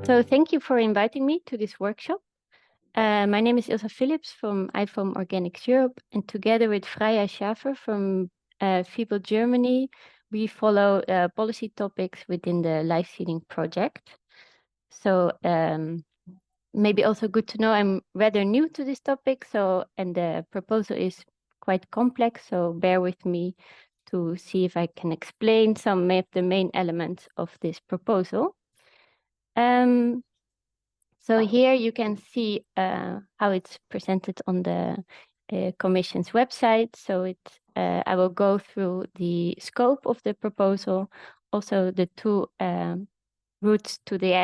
So thank you for inviting me to this workshop. My name is Ilsa Phillips from IFOAM Organic Europe, and together with Freya Schafer from FIBO Germany, we follow policy topics within the LiveSeeding project. So maybe also good to know I'm rather new to this topic, and the proposal is quite complex, so bear with me to see if I can explain some of the main elements of this proposal. So here you can see how it's presented on the Commission's website. So I will go through the scope of the proposal, also the two routes to the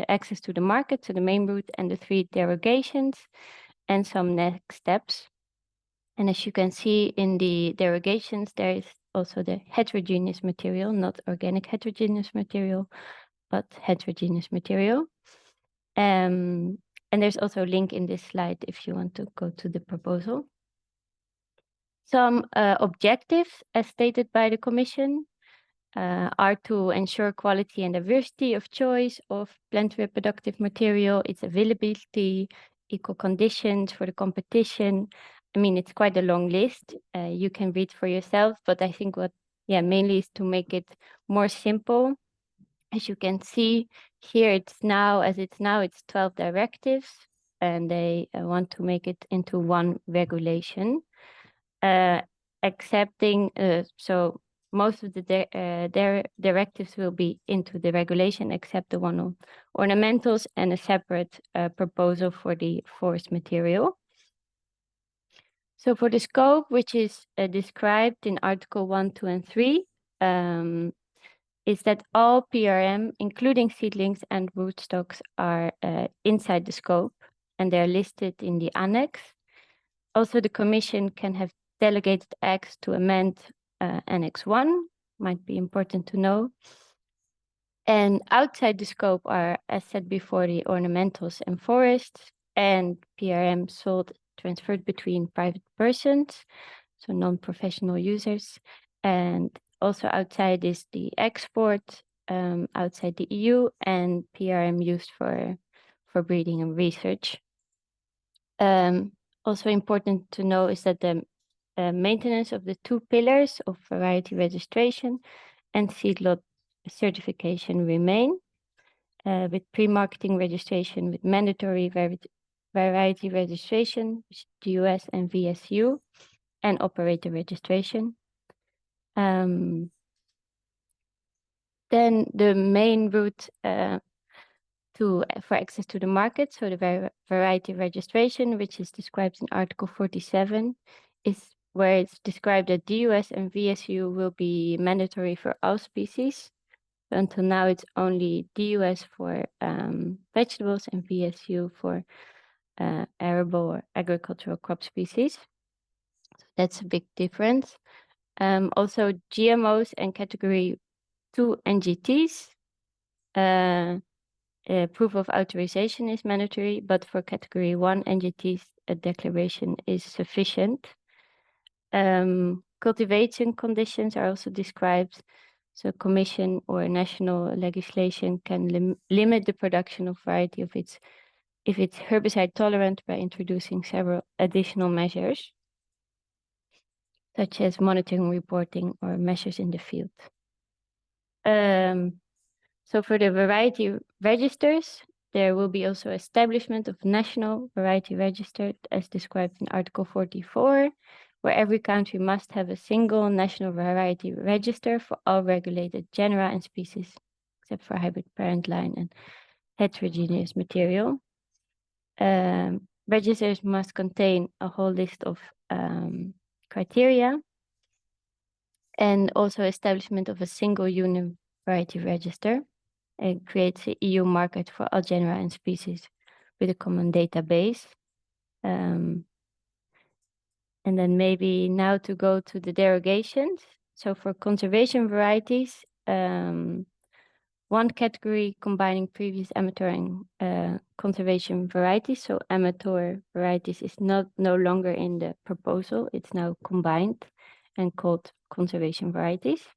access to the market, so the main route and the 3 derogations, and some next steps. And as you can see in the derogations, there is also the heterogeneous material, not organic heterogeneous material, but heterogeneous material. And there's also a link in this slide if you want to go to the proposal. Some objectives, as stated by the Commission, are to ensure quality and diversity of choice of plant reproductive material, its availability, equal conditions for the competition. I mean, it's quite a long list. You can read for yourself, but I think mainly is to make it more simple. As you can see here, it's 12 directives, and they want to make it into one regulation, accepting, so most of the directives will be into the regulation, except the one on ornamentals and a separate proposal for the forest material. So for the scope, which is described in Article 1, 2, and 3, is that all PRM, including seedlings and rootstocks, are inside the scope, and they're listed in the annex. Also, the Commission can have delegated acts to amend Annex 1, might be important to know. And outside the scope are, as said before, the ornamentals and forests, and PRM sold, transferred between private persons, so non-professional users, and also outside is the export outside the EU, and PRM used for breeding and research. Also important to know is that the maintenance of the 2 pillars of variety registration and seed lot certification remain, with pre-marketing registration with mandatory variety registration, which is GUS and VSU, and operator registration. Then the main route for access to the market, so the variety registration, which is described in Article 47, is where it's described that DUS and VSU will be mandatory for all species. Until now, it's only DUS for vegetables and VSU for arable or agricultural crop species. So that's a big difference. Also, GMOs and category 2 NGTs, proof of authorization is mandatory, but for category 1 NGTs, a declaration is sufficient. Cultivation conditions are also described. So Commission or national legislation can limit the production of variety if it's herbicide tolerant by introducing several additional measures, such as monitoring, reporting, or measures in the field. So for the variety registers, there will be also establishment of national variety register as described in Article 44, where every country must have a single national variety register for all regulated genera and species, except for hybrid parent line and heterogeneous material. Registers must contain a whole list of criteria, and also establishment of a single union variety register. It creates an EU market for all genera and species with a common database. And then maybe now to go to the derogations. So for conservation varieties, one category combining previous amateur and conservation varieties. So amateur varieties is no longer in the proposal. It's now combined and called conservation varieties.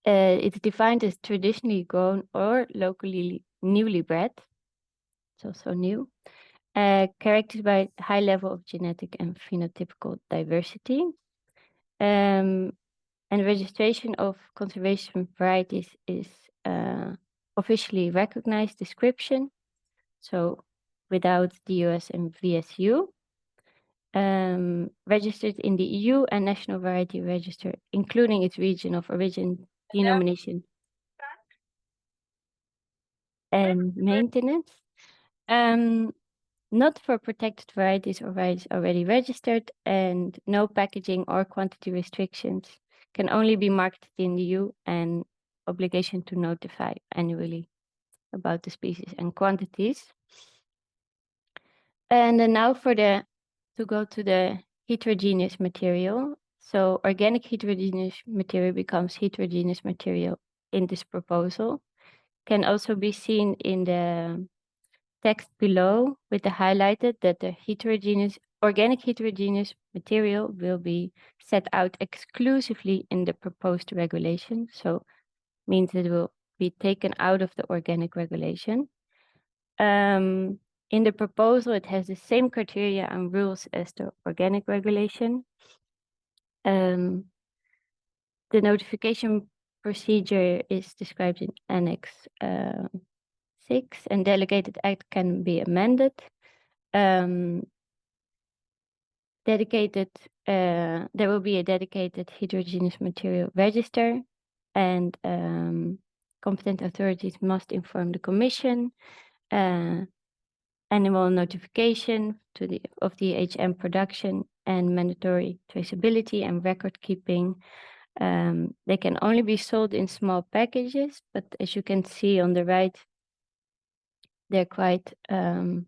It's defined as traditionally grown or locally newly bred. It's also new. Characterized by high level of genetic and phenotypical diversity. And registration of conservation varieties is officially recognized description, so without DOS and VSU. Registered in the EU and National Variety Register, including its region of origin, denomination, and maintenance. Not for protected varieties or varieties already registered, and no packaging or quantity restrictions, can only be marketed in the EU, and obligation to notify annually about the species and quantities. And then now to go to the heterogeneous material. So organic heterogeneous material becomes heterogeneous material in this proposal. Can also be seen in the text below with the highlighted that the organic heterogeneous material will be set out exclusively in the proposed regulation. So means it will be taken out of the organic regulation. In the proposal, it has the same criteria and rules as the organic regulation. The notification procedure is described in Annex 6, and delegated act can be amended. There will be a dedicated heterogeneous material register, and competent authorities must inform the Commission. Annual notification of the HM production and mandatory traceability and record keeping. They can only be sold in small packages, but as you can see on the right, they're quite a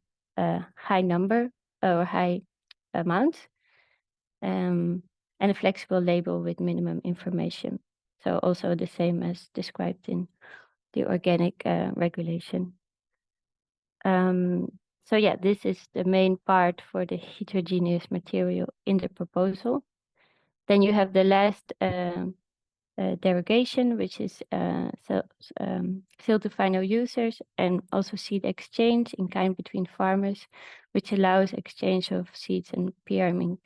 high number or high amount, and a flexible label with minimum information. So also the same as described in the organic regulation. So yeah, this is the main part for the heterogeneous material in the proposal. Then you have the last derogation, which is sale to final users, and also seed exchange in kind between farmers, which allows exchange of seeds and PRM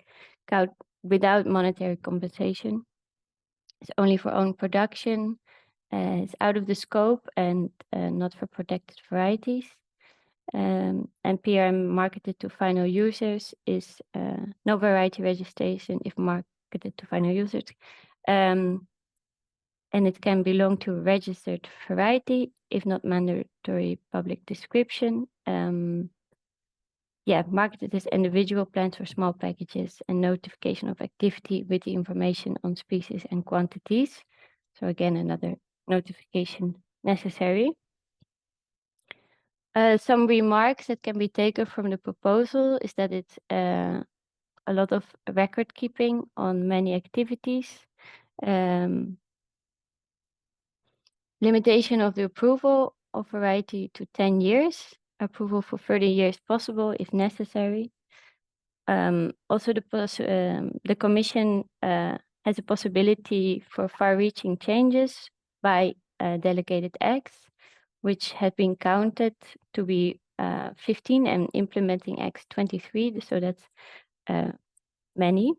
without monetary compensation. It's only for own production. It's out of the scope and not for protected varieties. And PRM marketed to final users is no variety registration if marketed to final users. And it can belong to a registered variety if not mandatory public description. Marketed as individual plants or small packages, and notification of activity with the information on species and quantities. So again, another notification necessary. Some remarks that can be taken from the proposal is that it's a lot of record keeping on many activities. Limitation of the approval of variety to 10 years. Approval for 30 years possible if necessary. Also, the Commission has a possibility for far-reaching changes by delegated acts, which had been counted to be 15 and implementing acts 23, so that's many.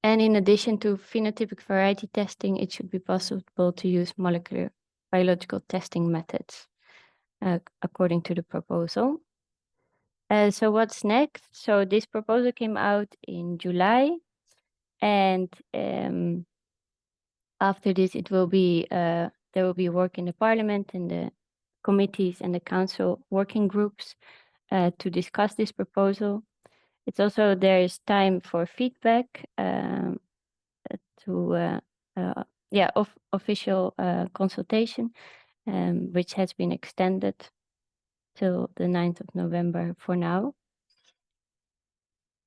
And in addition to phenotypic variety testing, it should be possible to use molecular biological testing methods according to the proposal. So what's next? So this proposal came out in July, and after this, there will be work in the Parliament and the committees and the Council working groups to discuss this proposal. It's also there is time for feedback of official consultation, which has been extended till the 9th of November for now.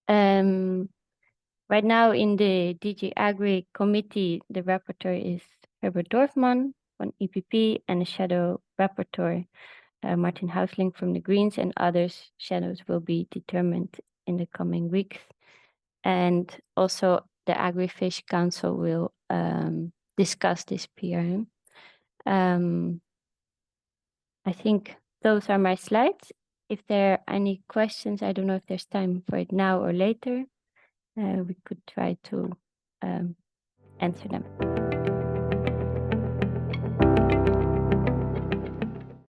Right now in the DG Agri committee, the rapporteur is Herbert Dorfman from EPP, and the shadow rapporteur Martin Hausling from the Greens, and others shadows will be determined in the coming weeks. And also the Agri-Fish Council will discuss this PRM. I think those are my slides. If there are any questions, I don't know if there's time for it now or later. We could try to answer them.